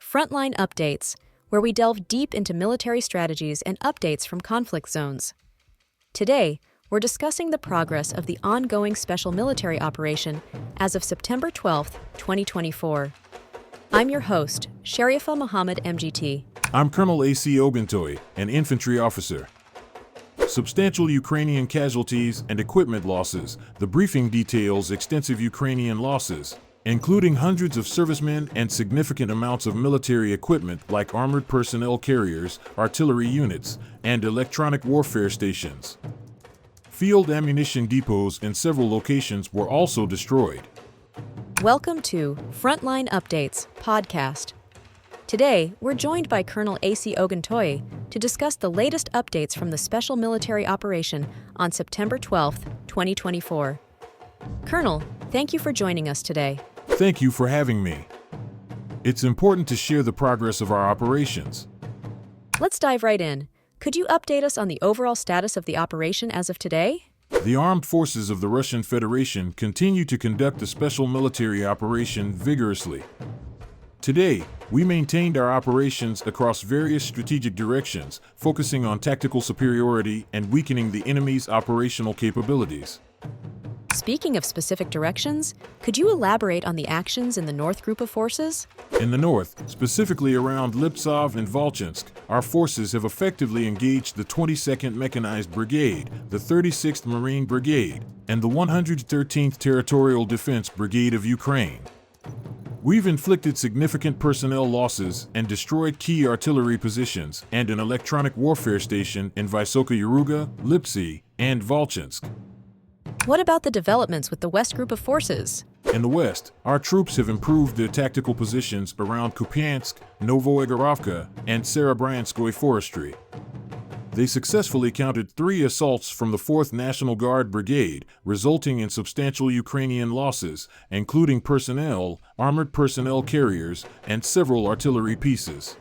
Frontline Updates, where we delve deep into military strategies and updates from conflict zones. Today, we're discussing the progress of the ongoing special military operation as of September 12, 2024. I'm your host, Sharifa Muhammad MGT. I'm Colonel AUC Oguntoye, an infantry officer. Substantial Ukrainian casualties and equipment losses. The briefing details extensive Ukrainian losses, including hundreds of servicemen and significant amounts of military equipment like armored personnel carriers, artillery units, and electronic warfare stations. Field ammunition depots in several locations were also destroyed. Welcome to Frontline Updates Podcast. Today, we're joined by Colonel AUC Oguntoye to discuss the latest updates from the special military operation on September 12, 2024. Colonel, thank you for joining us today. Thank you for having me. It's important to share the progress of our operations. Let's dive right in. Could you update us on the overall status of the operation as of today? The armed forces of the Russian Federation continue to conduct the special military operation vigorously. Today, we maintained our operations across various strategic directions, focusing on tactical superiority and weakening the enemy's operational capabilities. Speaking of specific directions, could you elaborate on the actions in the North Group of forces? In the north, specifically around Liptsov and Volchansk, our forces have effectively engaged the 22nd Mechanized Brigade, the 36th Marine Brigade, and the 113th Territorial Defense Brigade of Ukraine. We've inflicted significant personnel losses and destroyed key artillery positions and an electronic warfare station in Vysoka Yaruga, Lipsy, and Volchansk. What about the developments with the West Group of forces? In the west, our troops have improved their tactical positions around Kupiansk, Novoigorovka, and Serebranskoye Forestry. They successfully countered 3 assaults from the 4th National Guard Brigade, resulting in substantial Ukrainian losses, including personnel, armored personnel carriers, and several artillery pieces.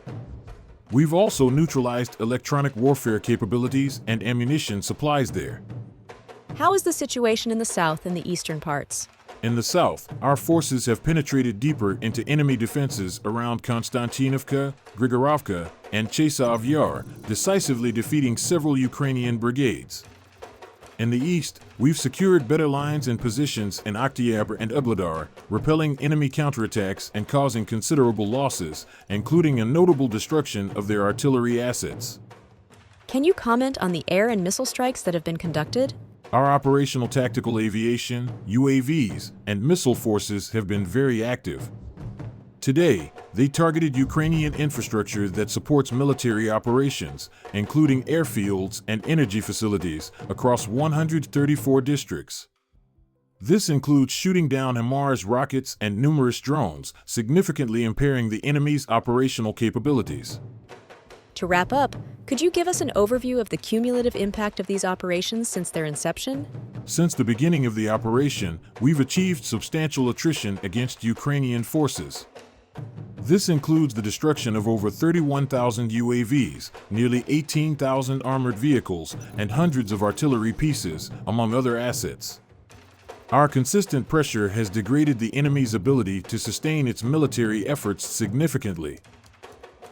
We've also neutralized electronic warfare capabilities and ammunition supplies there. How is the situation in the south and the eastern parts? In the south, our forces have penetrated deeper into enemy defenses around Konstantinovka, Grigorovka, and Chasov Yar, decisively defeating several Ukrainian brigades. In the east, we've secured better lines and positions in Oktyabr and Ubladar, repelling enemy counterattacks and causing considerable losses, including a notable destruction of their artillery assets. Can you comment on the air and missile strikes that have been conducted? Our operational tactical aviation, UAVs, and missile forces have been very active. Today, they targeted Ukrainian infrastructure that supports military operations, including airfields and energy facilities across 134 districts. This includes shooting down HIMARS rockets and numerous drones, significantly impairing the enemy's operational capabilities. To wrap up, could you give us an overview of the cumulative impact of these operations since their inception? Since the beginning of the operation, we've achieved substantial attrition against Ukrainian forces. This includes the destruction of over 31,000 UAVs, nearly 18,000 armored vehicles, and hundreds of artillery pieces, among other assets. Our consistent pressure has degraded the enemy's ability to sustain its military efforts significantly.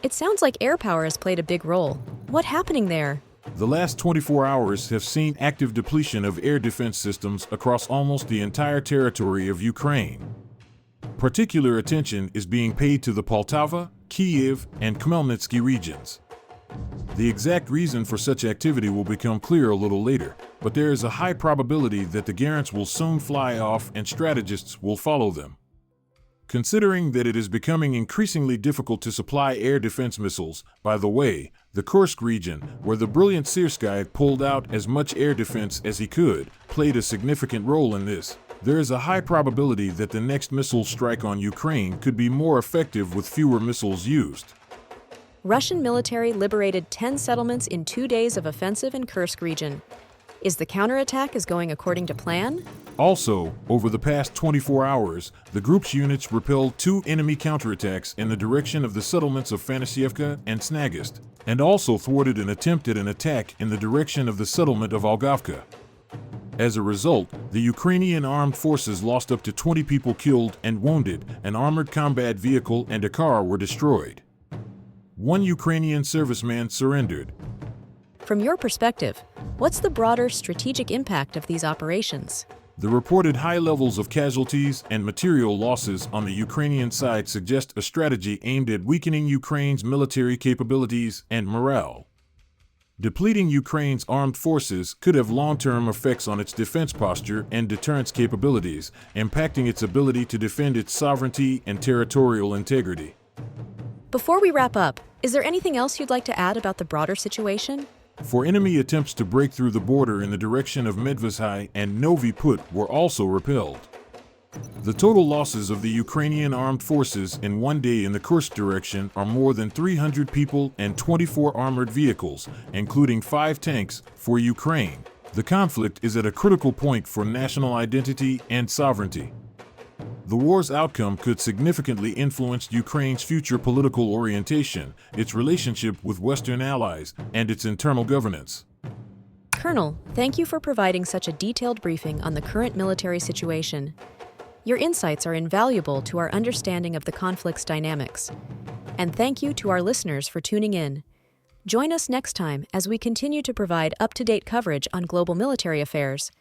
It sounds like air power has played a big role. What's happening there? The last 24 hours have seen active depletion of air defense systems across almost the entire territory of Ukraine. Particular attention is being paid to the Poltava, Kyiv, and Khmelnytsky regions. The exact reason for such activity will become clear a little later, but there is a high probability that the Garants will soon fly off and strategists will follow them. Considering that it is becoming increasingly difficult to supply air defense missiles, by the way, the Kursk region, where the brilliant Syrskyi pulled out as much air defense as he could, played a significant role in this. There is a high probability that the next missile strike on Ukraine could be more effective with fewer missiles used. Russian military liberated 10 settlements in 2 days of offensive in Kursk region. Is the counterattack going according to plan? Also, over the past 24 hours, the group's units repelled 2 enemy counterattacks in the direction of the settlements of Fanasyevka and Snagist, and also thwarted an attempt at an attack in the direction of the settlement of Algovka. As a result, the Ukrainian armed forces lost up to 20 people killed and wounded, an armored combat vehicle and a car were destroyed. One Ukrainian serviceman surrendered. From your perspective, what's the broader strategic impact of these operations? The reported high levels of casualties and material losses on the Ukrainian side suggest a strategy aimed at weakening Ukraine's military capabilities and morale. Depleting Ukraine's armed forces could have long-term effects on its defense posture and deterrence capabilities, impacting its ability to defend its sovereignty and territorial integrity. Before we wrap up, is there anything else you'd like to add about the broader situation? For enemy attempts to break through the border in the direction of Medvesy and Novi Put were also repelled. The total losses of the Ukrainian armed forces in one day in the Kursk direction are more than 300 people and 24 armored vehicles, including 5 tanks, for Ukraine. The conflict is at a critical point for national identity and sovereignty. The war's outcome could significantly influence Ukraine's future political orientation, its relationship with Western allies, and its internal governance. Colonel, thank you for providing such a detailed briefing on the current military situation. Your insights are invaluable to our understanding of the conflict's dynamics. And thank you to our listeners for tuning in. Join us next time as we continue to provide up-to-date coverage on global military affairs.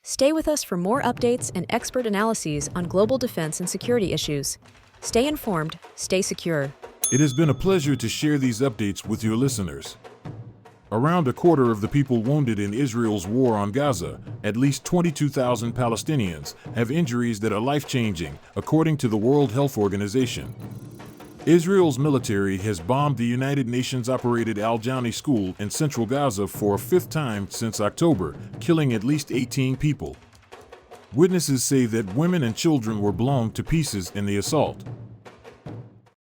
Stay with us for more updates and expert analyses on global defense and security issues. Stay informed, stay secure. It has been a pleasure to share these updates with your listeners. Around a quarter of the people wounded in Israel's war on Gaza, at least 22,000 Palestinians, have injuries that are life-changing, according to the World Health Organization. Israel's military has bombed the United Nations-operated Al-Jani school in central Gaza for a 5th time since October, killing at least 18 people. Witnesses say that women and children were blown to pieces in the assault.